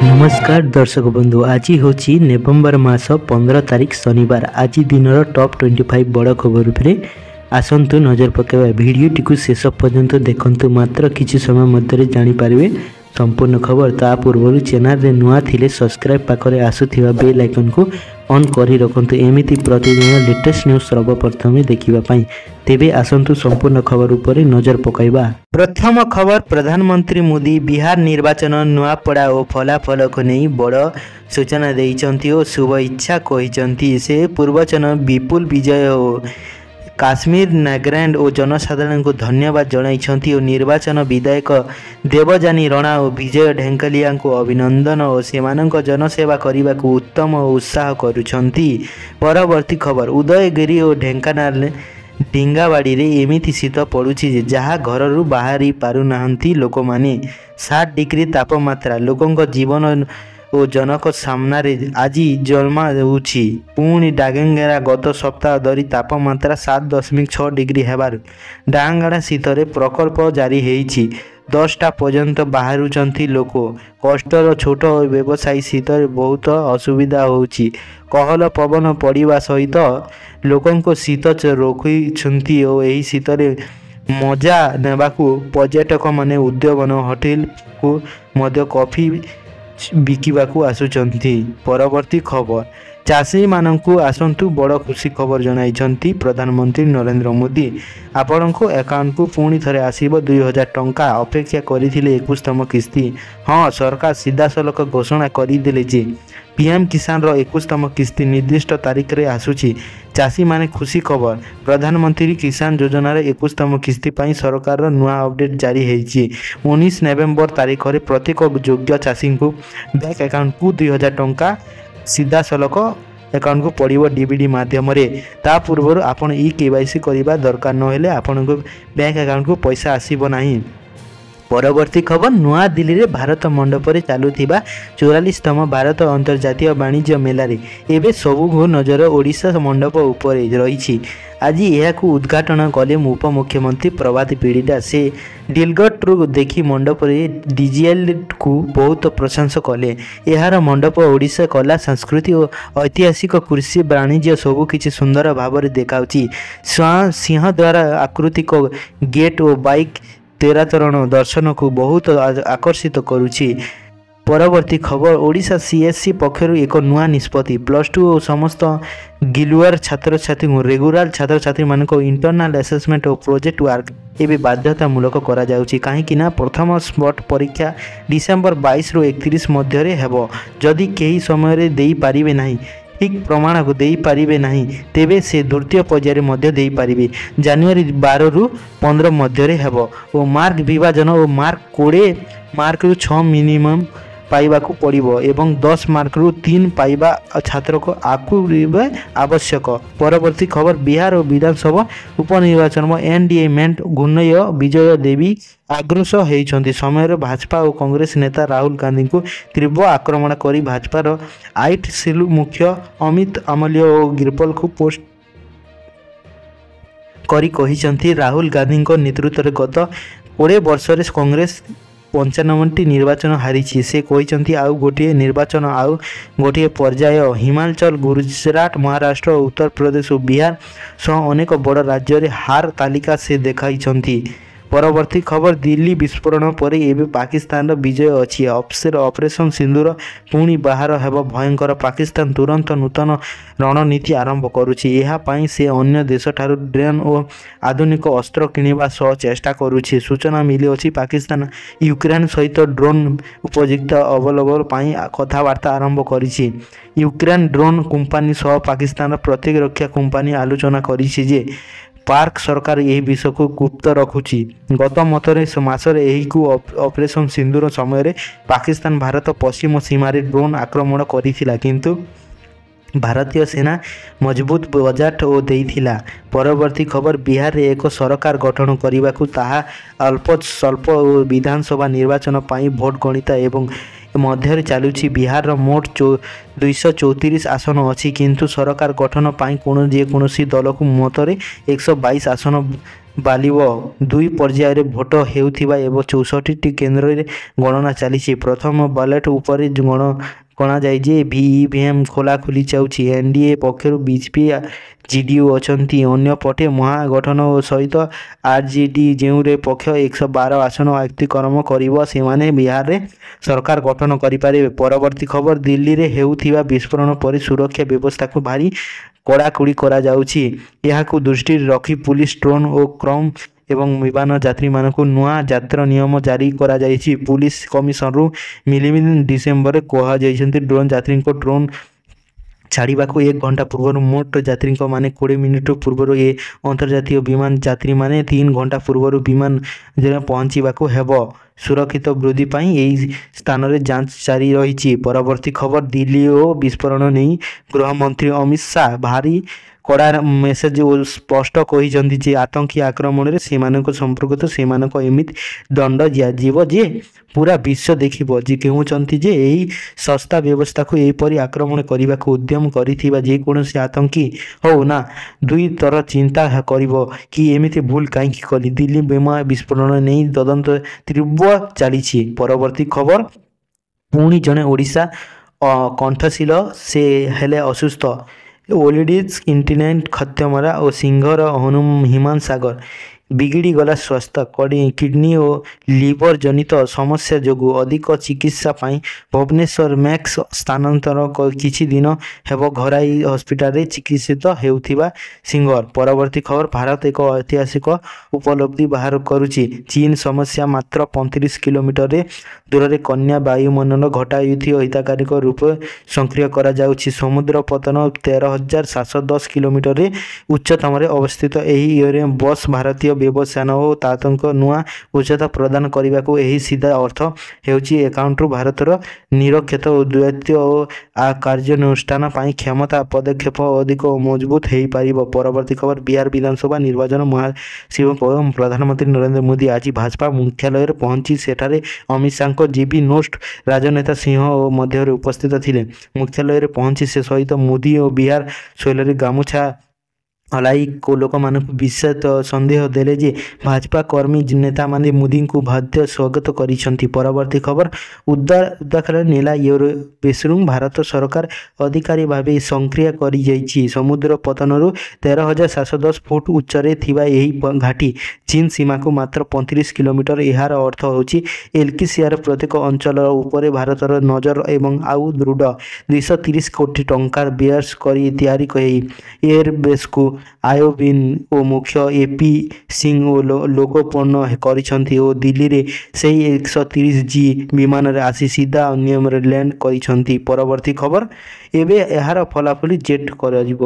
नमस्कार दर्शक बंधु आज हूँ नवेम्बर मास 15 तारीख शनिवार। आज दिन टॉप 25 बड़ खबर उपरे आसतु नजर पकेबा। भिडियोटी को शेष पर्यंत देखंतु, मात्र किछि समय मध्य जानिपारे संपूर्ण खबर। ता पूर्व चैनल रे नुआ थिले सब्सक्राइब पाखरे आसुथिबा बेल आइकन को ऑन करी रखंतु, एमिति प्रतिदिन लेटेस्ट न्यूज सर्वप्रथम देखिबा पई। तेबे आसंतु संपूर्ण खबर उपरे नजर पकाइबा। प्रथम खबर, प्रधानमंत्री मोदी बिहार निर्वाचन नुआपड़ा और फलाफल को नहीं बड़ सूचना देइचंती और शुभ इच्छा कहिचंती। से पूर्वचन विपुल विजय और काश्मीर नागालैंड और जनसाधारण को धन्यवाद जणाइछंती और निर्वाचन विधायक देवजानी रणा और विजय ढेंकलिया को अभिनंदन और सेमानक जनसेवा करने को उत्तम और उत्साह करुछंती। परवर्ती खबर, उदयगिरी और ढेंकानाल डिंगावाड़ी रे एमिति शीत पड़ुछि जहाँ घर बाहरी पारु नाहंती लोक माने। 60 डिग्री तापमात्रा लोकंक जीवन और जनक सामना रे आज जमा होछि। पुणी डांगेरा गत सप्ताह धरी तापमात्रा 7.6 डिग्री हेबार डांगड़ा शीतर प्रकल्प जारी होइछि। 10टा पर्यंत बाहरुचंती लोक। कष्टर छोट व्यवसायी शीतर बहुत असुविधा होछि। कहल पवन पड़वा सहित लोकंको शीत रोकुछंती और एही शीतरे मजा नेबाकू पर्यटक माने उद्यान होटेल को मध्य कॉफी बिकिबाकू आसुचंती। परवर्ती खबर, चाषी माननकू आसंतु बड़ खुशी खबर जणाइछंती प्रधानमंत्री नरेंद्र मोदी। आपणको अकाउंट को पुणी थरे आसीबो 2000 टंका। अपेक्षा करिथिले 21तम किस्ती। हाँ, सरकार सीधासलख घोषणा करिदेले जे पीएम किसान रो 21तम किस्ती निर्दिष्ट तारीख रे आसुची। चाषी माने खुशी खबर, प्रधानमंत्री किसान योजना रे 21तम किस्ती पाई सरकार रो नुआ अपडेट जारी हेछि। 19 नवेम्बर तारीख रे प्रत्येक योग्य चाषी को बैंक अकाउंट को 2000 टंका सीधा सलख अकाउंट को पड़ो डीबीडी माध्यम रे। ता पूर्व आपण ई केवाईसी करबा दरकार नहेले आपण को बैंक अकाउंट को पैसा आसीबो नाही। परवर्ती खबर, नुआ दिल्ली रे भारत मंडप रे चालुथिबा 44तम भारत अंतर्जातीय वाणिज्य मेला रे एबे सबु नजर ओडिशा मंडप उपरे रही। आज यह उद्घाटन कले उपमुख्यमंत्री प्रभात पीड़िता। से डिलगट रु देखी मंडप रे डीजीएल को बहुत प्रशंसा कले। यार मंडप ओडिशा कला संस्कृति और ऐतिहासिक कृषि वाणिज्य सबुकिछि सुंदर भाव में देखाउछि। सिंह द्वारा आकृतिक गेट और बाइक 13 चरण दर्शन को बहुत आकर्षित करुछि। परवर्ती खबर, ओडिशा सीएससी पक्षर एक नुआ निष्पत्ति। +2 और समस्त गिलुआर छात्र छात्री रेगुलर छात्र छात्री मान इंटरनल असेसमेंट और प्रोजेक्ट वर्क एवं बाध्यतामूलक करा जाउछि। काहेकि ना प्रथम स्पॉट परीक्षा डिसेम्बर 22 रु 31 मध्य हेबो। जदि केही समय रे देई पारिबे नाही, ठीक प्रमाण को देई पारिबे नहीं, तेबे से द्वितीय पर्यायर मध्य देई पारिबे। जनवरी 12 रु 15 मध्य हेबो। और मार्क विभाजन और मार्क 20 मार्क रु 6 मिनिमम पाइबा को पड़िबो एवं 10 मार्क रु 3 पाइबा छात्र को आकु आवश्यक। परवर्ती खबर, बिहार और विधानसभा उपनिर्वाचन में एनडीए मेंट गुन्नय विजय देवी आग्रसर होइछंती। समय भाजपा और कांग्रेस नेता राहुल गांधी को तीव्र आक्रमण करी भाजपार आईट सेल मुख्य अमित अमल्य और गिरपल को पोस्ट करी कहिछंती राहुल गांधी नेतृत्व में गत 20 वर्ष रे कांग्रेस 95टी निर्वाचन हारी। से कहते आउ गोटे निर्वाचन आउ गोटे पर्याय हिमाचल, गुजरात, महाराष्ट्र, उत्तर प्रदेश और बिहार सह अनेक बड़ राज्य रे हार तालिका से देखाई। परवर्ती खबर, दिल्ली विस्फोरण पर एवं पाकिस्तान विजय अच्छी। ऑपरेशन सिंदूर पुणी बाहर हेब भयंकर। पाकिस्तान तुरंत नूतन रणनीति आरंभ करुछि। यह पाई से अन्य देश ठारू ड्रोन और आधुनिक अस्त्र किणवा सह चेष्टा करुछि। सूचना मिली अछि पाकिस्तान यूक्रेन सहित ड्रोन उपयुक्त अवलंबन पाई कथबार्ता आरंभ करिछि। यूक्रेन ड्रोन कंपनी सह पाकिस्तान प्रतिरक्षा कंपनी आलोचना करिछि जे पार्क सरकार यही विषय को गुप्त रखुची। गत मतरे मासरे यही को ऑपरेशन सिंदूर समय पाकिस्तान भारत पश्चिम सीमार ड्रोन आक्रमण करिथिला, किंतु भारतीय सेना मजबूत बजाट ओ देइथिला। परवर्ती खबर, बिहार रे एक सरकार गठन करने को ताहा अल्प स्वल्प विधानसभा निर्वाचन पाई भोट गणित एवं मध्य चलुछि। बिहार मोट 234 आसन अच्छी, किंतु सरकार गठन पाई जेकोसी दल को मतरे 122 आसन ବାଲିବ। ଦୁଇ ପର୍ଯ୍ୟାୟରେ ଭୋଟ ହେଉଥିବା ଏବଂ 64ଟି କେନ୍ଦ୍ରରେ ଗଣନା ଚାଲିଛି। ପ୍ରଥମ ବାଲେଟ୍ ଉପରେ ଗଣାଯାଇଛି। ଇଭିଏମ୍ ଖୋଲାଖୋଲି ଯାଉଛି। ଏନ୍ଡିଏ ପକ୍ଷରୁ ବିଜେପି ଜିଡିୟୁ ଅଛନ୍ତି। ଅନ୍ୟପଟେ ମହାଗଠନ ସହିତ ଆର୍ଜେଡି ଯେଉଁରେ ପକ୍ଷ 112 ଆସନ ଅତିକ୍ରମ କରିବ ସେମାନେ ବିହାରରେ ସରକାର ଗଠନ କରିପାରିବେ। ପରବର୍ତ୍ତୀ ଖବର ଦିଲ୍ଲୀରେ ହେଉଥିବା ବିସ୍ଫୋରଣ ପରେ ସୁରକ୍ଷା ବ୍ୟବସ୍ଥାକୁ ଭାରି କଡ଼ାକଡ଼ି କରାଯାଉଛି। ଏହାକୁ ଦୃଷ୍ଟିରେ ରଖି ପୁଲିସ ଡ୍ରୋନ୍ ଓ କ୍ରମ୍ ଏବଂ ବିମାନ ଯାତ୍ରୀମାନଙ୍କୁ ନୂଆ ଯାତ୍ରା ନିୟମ ଜାରି କରାଯାଇଛି। ପୁଲିସ କମିଶନରୁ ମିଲିମିଲି ଡିସେମ୍ବରରେ କୁହାଯାଇଛି ଡ୍ରୋନ୍ ଯାତ୍ରୀଙ୍କ ଡ୍ରୋନ୍ ଛାଡ଼ିବାକୁ 1 ଘଣ୍ଟା ପୂର୍ବରୁ ମୋଟ ଯାତ୍ରୀଙ୍କ ମାନେ 20 ମିନିଟ୍ ପୂର୍ବରୁ ଅନ୍ତର୍ଜାତୀୟ ବିମାନ ଯାତ୍ରୀମାନେ 3 ଘଣ୍ଟା ପୂର୍ବରୁ ବିମାନରେ ପହଞ୍ଚିବାକୁ ହେବ। ସୁରକ୍ଷିତ ବୃଦ୍ଧି ପାଇଁ ଏହି ସ୍ଥାନରେ ଯାଞ୍ଚ ଜାରି ରହିଛି। ପରବର୍ତ୍ତୀ ଖବର ଦିଲ୍ଲୀ ଓ ବିସ୍ଫୋରଣ ନେଇ ଗୃହମନ୍ତ୍ରୀ ଅମିତ ଶାହ ଭାରି କଡ଼ା ମେସେଜ ଓ ସ୍ପଷ୍ଟ କହିଛନ୍ତି ଯେ ଆତଙ୍କୀ ଆକ୍ରମଣରେ ସେମାନଙ୍କ ସମ୍ପର୍କିତ ସେମାନଙ୍କୁ ଏମିତି ଦଣ୍ଡ ଦିଆଯିବ ଯେ ପୁରା ବିଶ୍ୱ ଦେଖିବ। ଯେ କହୁଛନ୍ତି ଯେ ଏହି ଶସ୍ତା ବ୍ୟବସ୍ଥାକୁ ଏହିପରି ଆକ୍ରମଣ କରିବାକୁ ଉଦ୍ୟମ କରିଥିବା ଯେକୌଣସି ଆତଙ୍କୀ ହଉ ନା 2 ଥର ଚିନ୍ତା କରିବ କି ଏମିତି ଭୁଲ କାହିଁକି କଲି। ଦିଲ୍ଲୀ ବୋମା ବିସ୍ଫୋରଣ ନେଇ ତଦନ୍ତ ତୀବ୍ର ଚାଲିଛି। ପରବର୍ତ୍ତୀ ଖବର ପୁଣି ଜଣେ ଓଡ଼ିଶା କଣ୍ଠଶୀଳ ସେ ହେଲେ ଅସୁସ୍ଥ। ଓଲିଡିଜ୍ ଇଣ୍ଟରନେଟ୍ ଖତ୍ୟମରା ଓ ସିଂହର ହ୍ୟୁମାନ ସାଗର ବିଗିଡ଼ିଗଲା ସ୍ୱାସ୍ଥ୍ୟ। କିଡନୀ ଓ ଲିଭର ଜନିତ ସମସ୍ୟା ଯୋଗୁଁ ଅଧିକ ଚିକିତ୍ସା ପାଇଁ ଭୁବନେଶ୍ୱର ମ୍ୟାକ୍ସ ସ୍ଥାନାନ୍ତର କିଛି ଦିନ ହେବ ଘରୋଇ ହସ୍ପିଟାଲରେ ଚିକିତ୍ସିତ ହେଉଥିବା ସିଂହର। ପରବର୍ତ୍ତୀ ଖବର ଭାରତ ଏକ ଐତିହାସିକ ଉପଲବ୍ଧି ବାହାର କରୁଛି। ଚୀନ ସମସ୍ୟା ମାତ୍ର 35 କିଲୋମିଟର ଦୂରରେ କନ୍ୟା ବାୟୁମଣ୍ଡଳ ଘଟାଉଥିବା ହିତକାରକ ରୂପେ ସକ୍ରିୟ କରାଯାଉଛି। ସମୁଦ୍ର ପତନ 13,710 କିଲୋମିଟର ଉଚ୍ଚତାରେ ଅବସ୍ଥିତ ଏହି ବସ୍ ଭାରତୀୟ ବ୍ୟବସାୟ ଓ ତାତଙ୍କ ନୂଆ ଉଚ୍ଚତା ପ୍ରଦାନ କରିବାକୁ ଏହି ସିଧା ଅର୍ଥ ହେଉଛି ଏକାଉଣ୍ଟରୁ ଭାରତର ନିରକ୍ଷେପ ଓ ଦ୍ୱୈତ ଓ କାର୍ଯ୍ୟାନୁଷ୍ଠାନ ପାଇଁ କ୍ଷମତା ପଦକ୍ଷେପ ଅଧିକ ମଜବୁତ ହୋଇପାରିବ। ପରବର୍ତ୍ତୀ ଖବର ବିହାର ବିଧାନସଭା ନିର୍ବାଚନ ମହାଶିବ ଏବଂ ପ୍ରଧାନମନ୍ତ୍ରୀ ନରେନ୍ଦ୍ର ମୋଦି ଆଜି ଭାଜପା ମୁଖ୍ୟାଳୟରେ ପହଞ୍ଚି ସେଠାରେ ଅମିତ ଶାହଙ୍କ ଜିବି ନୋଷ୍ଟ ରାଜନେତା ସିଂହ ମଧ୍ୟରେ ଉପସ୍ଥିତ ଥିଲେ। ମୁଖ୍ୟାଳୟରେ ପହଞ୍ଚି ସେ ସହିତ ମୋଦି ଓ ବିହାର ଶୈଳୀରେ ଗାମୁଛା ହଲାଇ ଲୋକମାନଙ୍କୁ ବିଶେଷ ସନ୍ଦେଶ ଦେଲେ ଯେ ଭାଜପା କର୍ମୀ ନେତାମାନେ ମୋଦିଙ୍କୁ ଭବ୍ୟ ସ୍ୱାଗତ କରିଛନ୍ତି। ପରବର୍ତ୍ତୀ ଖବର ଉତ୍ତରାଖଣ୍ଡ ନେଲା ବେଶରୁ ଭାରତ ସରକାର ଅଧିକାରୀ ଭାବେ ସକ୍ରିୟ କରିଯାଇଛି। ସମୁଦ୍ର ପତନରୁ 13,710 ଫୁଟ ଉଚ୍ଚରେ ଥିବା ଏହି ଘାଟି ଚୀନ ସୀମାକୁ ମାତ୍ର 35 କିଲୋମିଟର। ଏହାର ଅର୍ଥ ହେଉଛି ଏଲକିସିଆର ପ୍ରତ୍ୟେକ ଅଞ୍ଚଳ ଉପରେ ଭାରତର ନଜର ଏବଂ ଆଉ ଦୃଢ଼। 230 କୋଟି ଟଙ୍କା ବ୍ୟୟ କରି ତିଆରି ଏହି ଏୟାରବେସ୍କୁ ଆଇଓବିନ୍ ଓ ମୁଖ୍ୟ ଏପି ସିଂ ଓ ଲୋକାର୍ପଣ କରିଛନ୍ତି ଓ ଦିଲ୍ଲୀରେ ସେହି 130G ବିମାନରେ ଆସି ସିଧା ନିୟମରେ ଲ୍ୟାଣ୍ଡ କରିଛନ୍ତି। ପରବର୍ତ୍ତୀ ଖବର ଏବେ ଏହାର ଫଳାଫଳ ଜେଟ୍ କରାଯିବ।